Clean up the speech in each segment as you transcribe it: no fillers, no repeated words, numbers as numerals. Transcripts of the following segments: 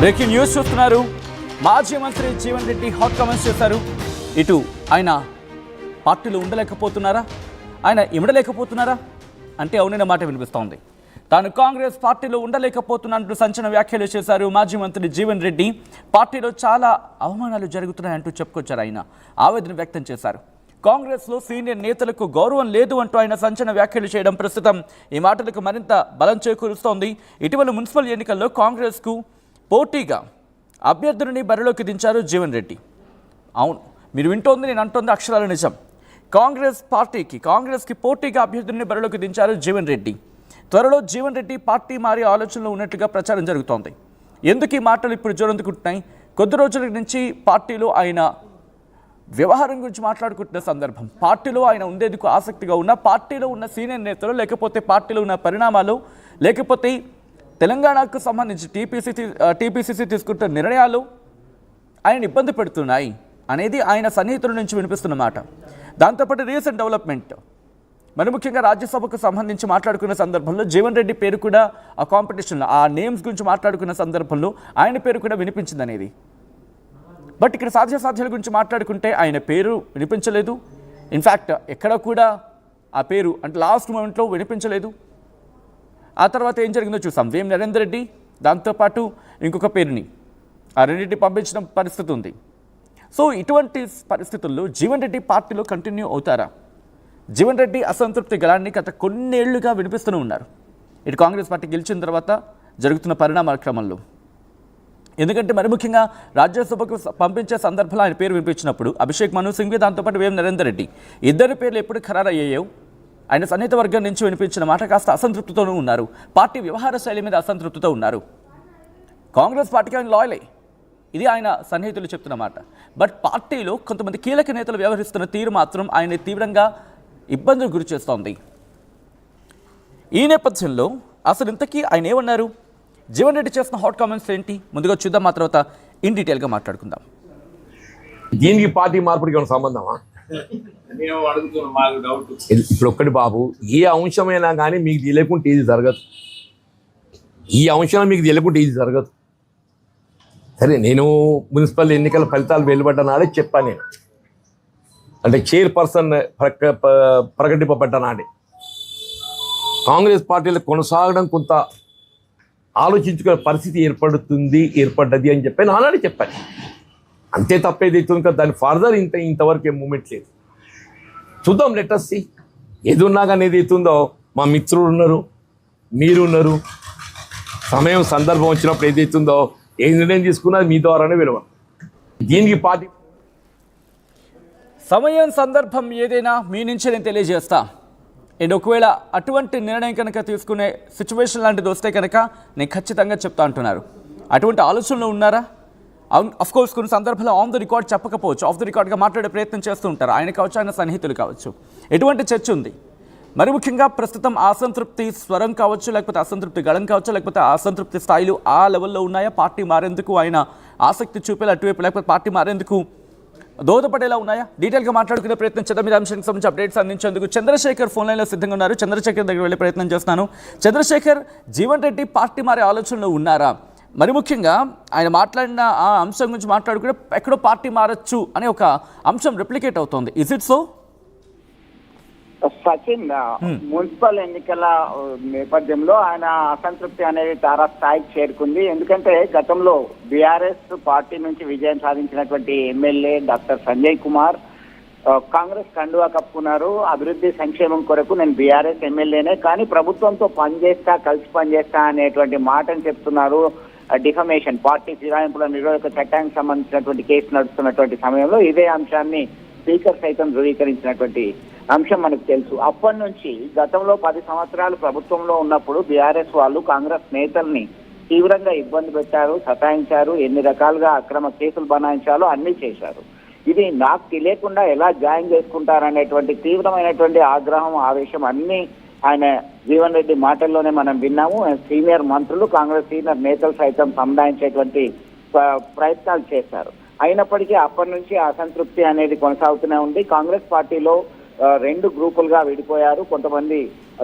Breaking news చూస్తున్నారు. మాజీ Mantri Jeevan Reddy hot comments చేశారు. ఇటు ఆయన పార్టీలో ఉండలేకపోతున్నారా, ఆయన ఇమడలేకపోతున్నారా అంటే అవునైన మాట వినిపిస్తోంది. తాను కాంగ్రెస్ పార్టీలో ఉండలేకపోతున్నట్టు సంచలన వ్యాఖ్యలు చేశారు మాజీ మంత్రి జీవన్ రెడ్డి. పార్టీలో చాలా అవమానాలు జరుగుతున్నాయంటూ చెప్పుకొచ్చారు. ఆయన ఆవేదన వ్యక్తం చేశారు. కాంగ్రెస్లో సీనియర్ నేతలకు గౌరవం లేదు అంటూ ఆయన సంచలన వ్యాఖ్యలు చేయడం ప్రస్తుతం ఈ మాటలకు మరింత బలం చేకూరుస్తోంది. ఇటీవల మున్సిపల్ ఎన్నికల్లో కాంగ్రెస్కు పోటీగా అభ్యర్థులని బరిలోకి దించారు జీవన్ రెడ్డి. అవును, మీరు వింటోంది, నేను అంటోంది అక్షరాల నిజం. కాంగ్రెస్కి పోటీగా అభ్యర్థులని బరిలోకి దించారు జీవన్ రెడ్డి. త్వరలో జీవన్ రెడ్డి పార్టీ మారే ఆలోచనలో ఉన్నట్లుగా ప్రచారం జరుగుతోంది. ఎందుకు ఈ మాటలు ఇప్పుడు జోరందుకుంటున్నాయి? కొద్ది రోజుల నుంచి పార్టీలో ఆయన వ్యవహారం గురించి మాట్లాడుకుంటున్న సందర్భం, పార్టీలో ఆయన ఉండేందుకు ఆసక్తిగా ఉన్న పార్టీలో ఉన్న సీనియర్ నేతలు, లేకపోతే పార్టీలో ఉన్న పరిణామాలు, లేకపోతే తెలంగాణకు సంబంధించి టీపీసీసీ తీసుకుంటున్న నిర్ణయాలు ఆయన ఇబ్బంది పెడుతున్నాయి అనేది ఆయన సన్నిహితుల నుంచి వినిపిస్తున్న మాట. దాంతోపాటు రీసెంట్ డెవలప్మెంట్, మరి ముఖ్యంగా రాజ్యసభకు సంబంధించి మాట్లాడుకున్న సందర్భంలో జీవన్ రెడ్డి పేరు కూడా ఆ కాంపిటీషన్లో, ఆ నేమ్స్ గురించి మాట్లాడుకున్న సందర్భంలో ఆయన పేరు కూడా వినిపించింది అనేది. బట్ ఇక్కడ సాధ్యాసాధ్యాల గురించి మాట్లాడుకుంటే ఆయన పేరు వినిపించలేదు. ఇన్ఫ్యాక్ట్ ఎక్కడ కూడా ఆ పేరు అంటే లాస్ట్ మూమెంట్లో వినిపించలేదు. ఆ తర్వాత ఏం జరిగిందో చూసాం. వేం నరేందర్ రెడ్డి, దాంతోపాటు ఇంకొక పేరుని ఆ రెండింటిని పంపించిన పరిస్థితి ఉంది. సో ఇటువంటి పరిస్థితుల్లో జీవన్ రెడ్డి పార్టీలో కంటిన్యూ అవుతారా? జీవన్ రెడ్డి అసంతృప్తి గలాన్ని గత కొన్నేళ్లుగా వినిపిస్తూనే ఉన్నారు. ఇటు కాంగ్రెస్ పార్టీ గెలిచిన తర్వాత జరుగుతున్న పరిణామాల క్రమంలో. ఎందుకంటే మరి ముఖ్యంగా రాజ్యసభకు పంపించే సందర్భంలో ఆయన పేరు వినిపించినప్పుడు అభిషేక్ మను సింఘ్వి, దాంతోపాటు వేం నరేందర్ రెడ్డి ఇద్దరి పేర్లు ఎప్పుడు ఖరారయ్యాయో ఆయన సన్నిహిత వర్గం నుంచి వినిపించిన మాట కాస్త అసంతృప్తితోనూ ఉన్నారు. పార్టీ వ్యవహార శైలి మీద అసంతృప్తితో ఉన్నారు. కాంగ్రెస్ పార్టీకి ఆయన లాయలే, ఇది ఆయన సన్నిహితులు చెప్తున్న మాట. బట్ పార్టీలో కొంతమంది కీలక నేతలు వ్యవహరిస్తున్న తీరు మాత్రం ఆయన తీవ్రంగా ఇబ్బందులు గురి చేస్తోంది. ఈ నేపథ్యంలో అసలు ఇంతకీ ఆయన ఏమన్నారు? జీవన్ రెడ్డి చేసిన హాట్ కామెంట్స్ ఏంటి? ముందుగా చూద్దాం, ఆ తర్వాత ఇన్ డీటెయిల్గా మాట్లాడుకుందాం. దీనికి పార్టీ మార్పుడికి ఏమైనా సంబంధమా? ఇప్పుడు ఒక్కటి బాబు, ఏ అంశమైనా కానీ మీకు తెలియకుంటే ఇది జరగదు. ఈ అంశం మీకు తెలియకుంటే ఇది జరగదు. సరే, నేను మున్సిపల్ ఎన్నికల ఫలితాలు వెలువడ్డ నాడే చెప్పాను. నేను అంటే చైర్పర్సన్ ప్రకటింపబడ్డ నాడే కాంగ్రెస్ పార్టీలో కొనసాగడం కొంత ఆలోచించుకునే పరిస్థితి ఏర్పడ్డది అని చెప్పి నానాడే చెప్పాను. అంతే తప్పేదైతుంది కదా, దాని ఫర్దర్ ఇంతవరకు ఏం మూమెంట్ లేదు. చూద్దాం, లెటర్స్ సి. ఏది ఉన్నా కానీ ఏదైతుందో మా మిత్రులు ఉన్నారు, మీరు ఉన్నారు. సమయం సందర్భం వచ్చినప్పుడు ఏదైతుందో ఏ నిర్ణయం తీసుకున్నది మీ ద్వారానే విలువ. దీనికి పార్టీ సమయం సందర్భం ఏదైనా మీ నుంచే నేను తెలియజేస్తా. అండ్ ఒకవేళ అటువంటి నిర్ణయం కనుక తీసుకునే సిచ్యువేషన్ లాంటిది వస్తే కనుక నేను ఖచ్చితంగా చెప్తా అంటున్నారు. అటువంటి ఆలోచనలో ఉన్నారా? అఫ్ కోర్స్ కొన్ని సందర్భంలో ఆన్ ద రికార్డ్ చెప్పకపోవచ్చు, ఆఫ్ ద రికార్డ్గా మాట్లాడే ప్రయత్నం చేస్తూ ఉంటారు. ఆయన కావచ్చు, ఆయన సన్నిహితులు కావచ్చు. ఎటువంటి చర్చ ఉంది? మరి ముఖ్యంగా ప్రస్తుతం అసంతృప్తి స్వరం కావచ్చు, లేకపోతే అసంతృప్తి గళం కావచ్చు, లేకపోతే అసంతృప్తి స్థాయిలు ఆ లెవెల్లో ఉన్నాయా? పార్టీ మారేందుకు ఆయన ఆసక్తి చూపేలా అటువైపు, లేకపోతే పార్టీ మారేందుకు దోహదపడేలా ఉన్నాయా? డీటెయిల్గా మాట్లాడుకునే ప్రయత్నం చేద్దాం. మీద అంశానికి సంబంధించి అప్డేట్స్ అందించేందుకు చంద్రశేఖర్ ఫోన్ లైన్లో సిద్ధంగా ఉన్నారు. చంద్రశేఖర్ దగ్గర వెళ్ళే ప్రయత్నం చేస్తాను. చంద్రశేఖర్, జీవన్ రెడ్డి పార్టీ మారే ఆలోచనలో ఉన్నారా? మరి ముఖ్యంగా ఆయన మాట్లాడిన ఆ అంశం గురించి మాట్లాడుకుంటే ఎక్కడో పార్టీ మారచ్చు అనే ఒక అంశం రిప్లికేట్ అవుతోంది. Is it so? Sachin, municipal ఎన్నికల నేపథ్యంలో ఆయన అసంతృప్తి అనేది తారా స్థాయికి చేరుకుంది. ఎందుకంటే గతంలో బీఆర్ఎస్ పార్టీ నుంచి విజయం సాధించినటువంటి ఎమ్మెల్యే డాక్టర్ సంజయ్ కుమార్ కాంగ్రెస్ కండువా కప్పుకున్నారు. అభివృద్ధి సంక్షేమం కొరకు నేను బీఆర్ఎస్ ఎమ్మెల్యేనే, కానీ ప్రభుత్వంతో పనిచేస్తా, కలిసి పనిచేస్తా అనేటువంటి మాటను చెప్తున్నారు. డిఫమేషన్, పార్టీ ఫిరాయింపుల నిరోధక చట్టానికి సంబంధించినటువంటి కేసు నడుస్తున్నటువంటి సమయంలో ఇదే అంశాన్ని స్పీకర్ సైతం ధృవీకరించినటువంటి అంశం మనకు తెలుసు. అప్పటి నుంచి గతంలో 10 సంవత్సరాలు ప్రభుత్వంలో ఉన్నప్పుడు బీఆర్ఎస్ వాళ్ళు కాంగ్రెస్ నేతల్ని తీవ్రంగా ఇబ్బంది పెట్టారు, సతాయించారు, ఎన్ని రకాలుగా అక్రమ కేసులు బనాయించాలో అన్ని చేశారు. ఇది నాకు తెలియకుండా ఎలా జాయిన్ చేసుకుంటారనేటువంటి తీవ్రమైనటువంటి ఆగ్రహం, ఆవేశం అన్ని ఆయన జీవన్ రెడ్డి మాటల్లోనే మనం విన్నాము. సీనియర్ మంత్రులు, కాంగ్రెస్ సీనియర్ నేతలు సైతం సంధానించేటువంటి ప్రయత్నాలు చేశారు. అయినప్పటికీ అప్పటి నుంచి అసంతృప్తి అనేది కొనసాగుతూనే ఉంది. కాంగ్రెస్ పార్టీలో 2 గ్రూపులుగా విడిపోయారు. కొంతమంది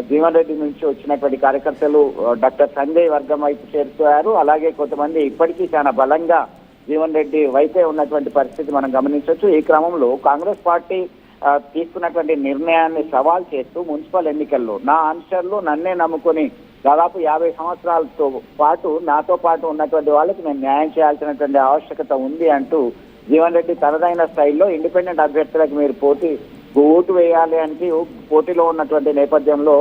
జీవన్ రెడ్డి నుంచి వచ్చినటువంటి కార్యకర్తలు డాక్టర్ సంజయ్ వర్గం వైపు చేరుతారు. అలాగే కొంతమంది ఇప్పటికీ చాలా బలంగా జీవన్ రెడ్డి వైపే ఉన్నటువంటి పరిస్థితి మనం గమనించవచ్చు. ఈ క్రమంలో కాంగ్రెస్ పార్టీ తీసుకున్నటువంటి నిర్ణయాన్ని సవాల్ చేస్తూ మున్సిపల్ ఎన్నికల్లో నా అనుచరులు నన్నే నమ్ముకొని దాదాపు 50 సంవత్సరాలతో పాటు నాతో పాటు ఉన్నటువంటి వాళ్ళకి నేను న్యాయం చేయాల్సినటువంటి ఆవశ్యకత ఉంది అంటూ జీవన్ రెడ్డి తనదైన స్టైల్లో ఇండిపెండెంట్ అభ్యర్థులకు మీరు ఓటు వేయాలి అంటే పోటీలో ఉన్నటువంటి నేపథ్యంలో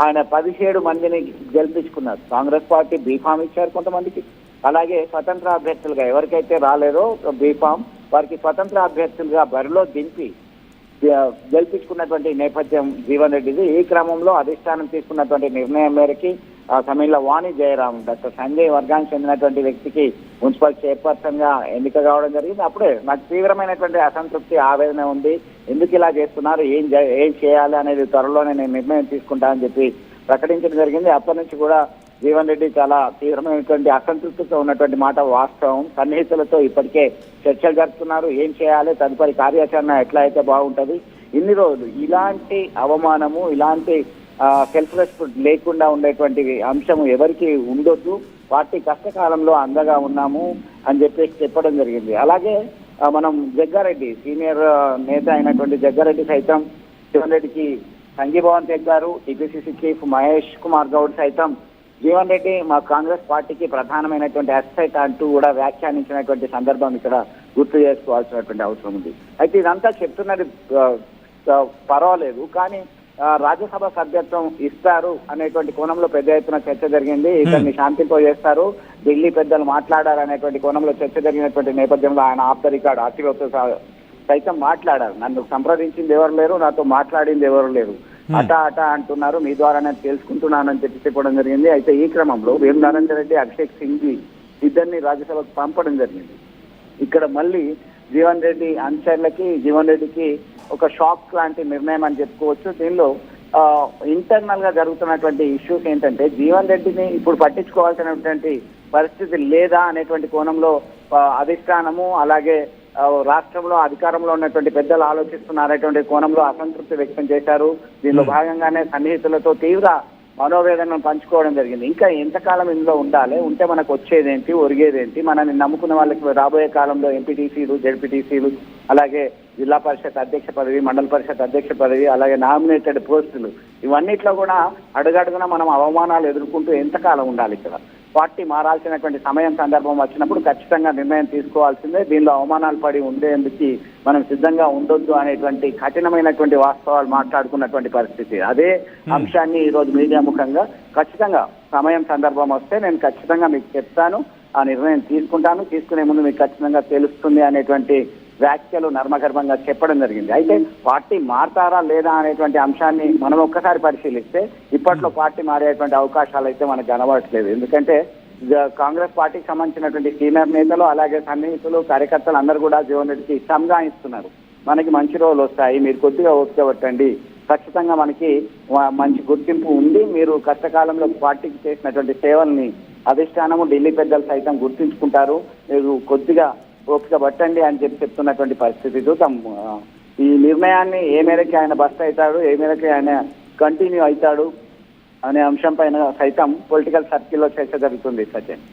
ఆయన 17 మందిని గెలిపించుకున్నారు. కాంగ్రెస్ పార్టీ బీఫామ్ ఇచ్చారు కొంతమందికి, అలాగే స్వతంత్ర అభ్యర్థులుగా ఎవరికైతే రాలేదో బీఫామ్ వారికి స్వతంత్ర అభ్యర్థులుగా బరిలో దింపి గెలిపించుకున్నటువంటి నేపథ్యం జీవన్ రెడ్డిది. ఈ క్రమంలో అధిష్టానం తీసుకున్నటువంటి నిర్ణయం మేరకి తమిళ వాణి జయరాం డాక్టర్ సంజయ్ వర్గానికి చెందినటువంటి వ్యక్తికి మున్సిపల్ చైర్పర్సన్ గా ఎన్నిక కావడం జరిగింది. అప్పుడే నాకు తీవ్రమైనటువంటి అసంతృప్తి, ఆవేదన ఉంది. ఎందుకు ఇలా చేస్తున్నారు, ఏం చేయాలి అనేది త్వరలోనే నేను నిర్ణయం తీసుకుంటానని చెప్పి ప్రకటించడం జరిగింది. అప్పటి నుంచి కూడా జీవన్ రెడ్డి చాలా తీవ్రమైనటువంటి అసంతృప్తితో ఉన్నటువంటి మాట వాస్తవం. సన్నిహితులతో ఇప్పటికే చర్చలు జరుపుతున్నారు. ఏం చేయాలి, తదుపరి కార్యాచరణ ఎట్లా అయితే బాగుంటుంది. ఇన్ని రోజులు ఇలాంటి అవమానము, ఇలాంటి సెల్ఫ్ రెస్పెక్ట్ లేకుండా ఉండేటువంటి అంశం ఎవరికి ఉండొద్దు. పార్టీ కష్టకాలంలో అండగా ఉన్నాము అని చెప్పేసి చెప్పడం జరిగింది. అలాగే మనం జగ్గారెడ్డి సీనియర్ నేత అయినటువంటి జగ్గారెడ్డి సైతం జీవన్ రెడ్డికి సంఘీభావం తెచ్చారు. టీపీసీసీ చీఫ్ మహేష్ కుమార్ గౌడ్ సైతం జీవన్ రెడ్డి మా కాంగ్రెస్ పార్టీకి ప్రధానమైనటువంటి అసెట్ అంటూ కూడా వ్యాఖ్యానించినటువంటి సందర్భం ఇక్కడ గుర్తు చేసుకోవాల్సినటువంటి అవసరం ఉంది. అయితే ఇదంతా చెప్తున్నది పర్వాలేదు, కానీ రాజ్యసభ సభ్యత్వం ఇస్తారు అనేటువంటి కోణంలో పెద్ద ఎత్తున చర్చ జరిగింది. ఇతన్ని శాంతింపజేస్తారు, ఢిల్లీ పెద్దలు మాట్లాడారు అనేటువంటి కోణంలో చర్చ జరిగినటువంటి నేపథ్యంలో ఆయన ఆఫ్ ద రికార్డ్ ఆర్టీఓతో సైతం మాట్లాడారు. నన్ను సంప్రదించింది ఎవరు లేరు, నాతో మాట్లాడింది ఎవరు లేరు, అట అంటున్నారు, మీ ద్వారా నేను తెలుసుకుంటున్నానని చెప్పి చెప్పడం జరిగింది. అయితే ఈ క్రమంలో వేము నరేందర్ రెడ్డి, అభిషేక్ సింగ్ ఇద్దరిని రాజ్యసభకు పంపడం జరిగింది. ఇక్కడ మళ్ళీ జీవన్ రెడ్డి అనుచరులకి, జీవన్ రెడ్డికి ఒక షాక్ లాంటి నిర్ణయం అని చెప్పుకోవచ్చు. దీనిలో ఇంటర్నల్ గా జరుగుతున్నటువంటి ఇష్యూస్ ఏంటంటే జీవన్ రెడ్డిని ఇప్పుడు పట్టించుకోవాల్సినటువంటి పరిస్థితి లేదా అనేటువంటి కోణంలో అధిష్టానము అలాగే రాష్ట్రంలో అధికారంలో ఉన్నటువంటి పెద్దలు ఆలోచిస్తున్నారనేటువంటి కోణంలో అసంతృప్తి వ్యక్తం చేశారు. దీనిలో భాగంగానే సన్నిహితులతో తీవ్ర మనోవేదనను పంచుకోవడం జరిగింది. ఇంకా ఎంతకాలం ఇందులో ఉండాలి, ఉంటే మనకు వచ్చేదేంటి, ఒరిగేదేంటి, మనల్ని నమ్ముకున్న వాళ్ళకి రాబోయే కాలంలో ఎంపీటీసీలు, జెడ్పీటీసీలు, అలాగే జిల్లా పరిషత్ అధ్యక్ష పదవి, మండల పరిషత్ అధ్యక్ష పదవి, అలాగే నామినేటెడ్ పోస్టులు, ఇవన్నిట్లో కూడా అడుగడుగున మనం అవమానాలు ఎదుర్కొంటూ ఎంతకాలం ఉండాలి. ఇక్కడ పార్టీ మారాల్సినటువంటి సమయం సందర్భం వచ్చినప్పుడు ఖచ్చితంగా నిర్ణయం తీసుకోవాల్సిందే. దీనిలో అవమానాలు పడి ఉండేందుకు మనం సిద్ధంగా ఉండొద్దు అనేటువంటి కఠినమైనటువంటి వాస్తవాలు మాట్లాడుకున్నటువంటి పరిస్థితి. అదే అంశాన్ని ఈ రోజు మీడియా ముఖంగా ఖచ్చితంగా సమయం సందర్భం వస్తే నేను ఖచ్చితంగా మీకు చెప్తాను, ఆ నిర్ణయం తీసుకుంటాను, తీసుకునే ముందు మీకు ఖచ్చితంగా తెలుస్తుంది అనేటువంటి వ్యాఖ్యలు నర్మగర్భంగా చెప్పడం జరిగింది. అయితే పార్టీ మారతారా లేదా అనేటువంటి అంశాన్ని మనం ఒక్కసారి పరిశీలిస్తే ఇప్పట్లో పార్టీ మారేటువంటి అవకాశాలు అయితే మనకు కనబడట్లేదు. ఎందుకంటే కాంగ్రెస్ పార్టీకి సంబంధించినటువంటి సీనియర్ నేతలు అలాగే సన్నిహితులు, కార్యకర్తలు అందరూ కూడా జీవన్ రెడ్డికి సంఘాయిస్తున్నారు. మనకి మంచి రోజులు వస్తాయి, మీరు కొద్దిగా ఓపిక పట్టండి, ఖచ్చితంగా మనకి మంచి గుర్తింపు ఉంది, మీరు కష్టకాలంలో పార్టీకి చేసినటువంటి సేవల్ని అధిష్టానము, ఢిల్లీ పెద్దలు సైతం గుర్తించుకుంటారు, మీరు కొద్దిగా ఓపిక పట్టండి అని చెప్పి చెప్తున్నటువంటి పరిస్థితి చూద్దాం. ఈ నిర్ణయాన్ని ఏ మేరకు ఆయన బస్ట్ అవుతాడు, ఏ మేరకు ఆయన కంటిన్యూ అవుతాడు అనే అంశం పైన సైతం పొలిటికల్ సర్కిల్లో చర్చ జరుగుతుంది. Sachin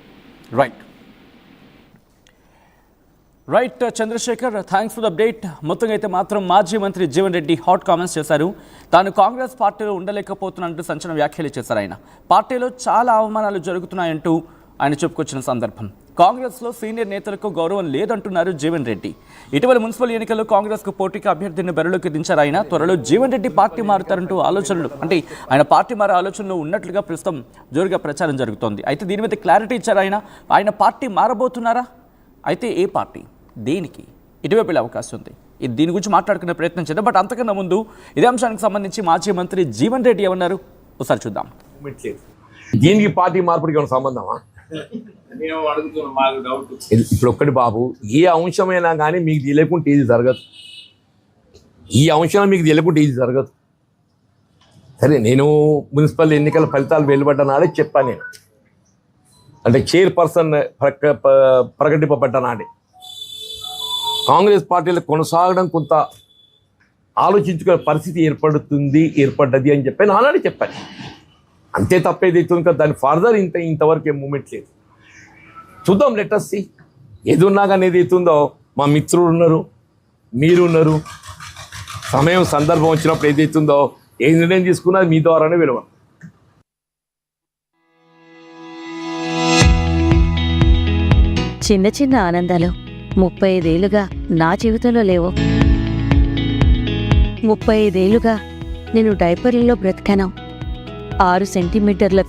right Chandrashekar, thanks for the update. మొత్తంగా అయితే మాత్రం మాజీ మంత్రి జీవన్ రెడ్డి హాట్ కామెంట్స్ చేశారు. తాను కాంగ్రెస్ పార్టీలో ఉండలేకపోతున్నట్టు సంచలన వ్యాఖ్యలు చేశారు. ఆయన పార్టీలో చాలా అవమానాలు జరుగుతున్నాయంటూ ఆయన చెప్పుకొచ్చిన సందర్భం. కాంగ్రెస్లో సీనియర్ నేతలకు గౌరవం లేదంటున్నారు జీవన్ రెడ్డి. ఇటీవల మున్సిపల్ ఎన్నికల్లో కాంగ్రెస్కు పోటీకి అభ్యర్థిని బరిలోకి దించారు ఆయన. త్వరలో జీవన్ రెడ్డి పార్టీ మారుతారంటూ ఆలోచనలు, అంటే ఆయన పార్టీ మారే ఆలోచనలు ఉన్నట్లుగా ప్రస్తుతం జోరుగా ప్రచారం జరుగుతోంది. అయితే దీని మీద క్లారిటీ ఇచ్చారు ఆయన. ఆయన పార్టీ మారబోతున్నారా? అయితే ఏ పార్టీ, దేనికి, ఇటువైపు వెళ్ళే అవకాశం ఉంది. దీని గురించి మాట్లాడుకునే ప్రయత్నం చేద్దాం. బట్ అంతకన్నా ముందు ఇదే అంశానికి సంబంధించి మాజీ మంత్రి జీవన్ రెడ్డి ఏమన్నారు ఒకసారి చూద్దాం. దీనికి పార్టీ మార్పుడికి ఏమైనా సంబంధమా? ఇప్పుడు ఒక్కటి బాబు, ఏ అంశమైనా కానీ మీకు తెలియకుంటే ఇది జరగదు. ఈ అంశం మీకు తెలియకుంటే ఇది జరగదు. సరే, నేను మున్సిపల్ ఎన్నికల ఫలితాలు వెలువడ్డ నాడే చెప్పాను. నేను అంటే చైర్పర్సన్ ప్రకటింపబడ్డ నాడే కాంగ్రెస్ పార్టీలో కొనసాగడం కొంత ఆలోచించుకునే పరిస్థితి ఏర్పడ్డది అని చెప్పి నేను ఆల్రెడీ చెప్పాను. అంతే తప్ప ఏదైతుంది కదా, దాని ఫర్దర్ ఇంతవరకు ఏం మూమెంట్ లేదు. చూద్దాం, లెటర్స్ సి. ఏది ఉన్నా కానీ ఏదైతుందో మా మిత్రులు ఉన్నారు, మీరు ఉన్నారు. సమయం సందర్భం వచ్చినప్పుడు ఏదైతుందో ఏ నిర్ణయం తీసుకున్నా మీ ద్వారానే విలువ. చిన్న చిన్న ఆనందాలు 35 ఏళ్లుగా నా జీవితంలో లేవు. 35 ఏళ్లుగా నేను డైపర్లలో బ్రతికాను. 6 సెంటీమీటర్ల